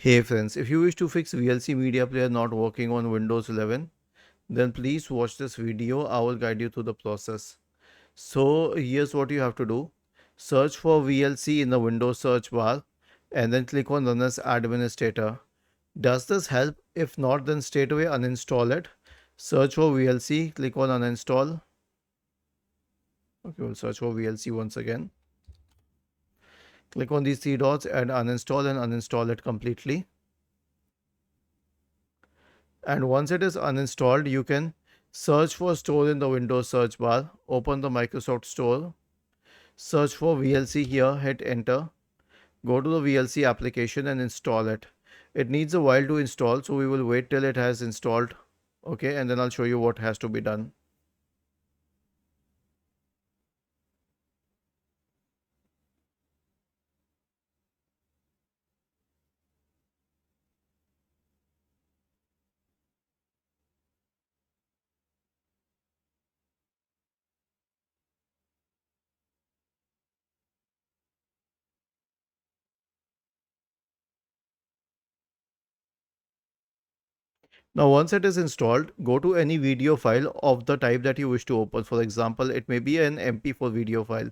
Hey friends, if you wish to fix VLC media player not working on Windows 11, then please watch this video. I will guide you through the process. So here's what you have to do. Search for VLC in the Windows search bar and then click on Run as Administrator. Does this help? If not, then straight away uninstall it. Search for VLC, click on Uninstall. Okay, we'll search for VLC once again. Click on these three dots and uninstall it completely. And once it is uninstalled, you can search for store in the Windows search bar, open the Microsoft Store, search for VLC here, hit enter, go to the VLC application and install it. It needs a while to install, so we will wait till it has installed. Okay, and then I'll show you what has to be done. Now, once it is installed, go to any video file of the type that you wish to open. For example, it may be an MP4 video file.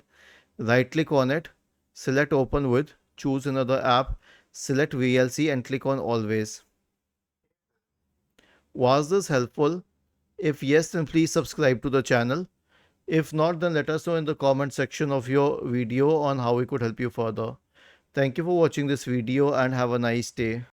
Right click on it, select open with, choose another app, select VLC and click on always. Was this helpful? If yes, then please subscribe to the channel. If not, then let us know in the comment section of your video on how we could help you further. Thank you for watching this video and have a nice day.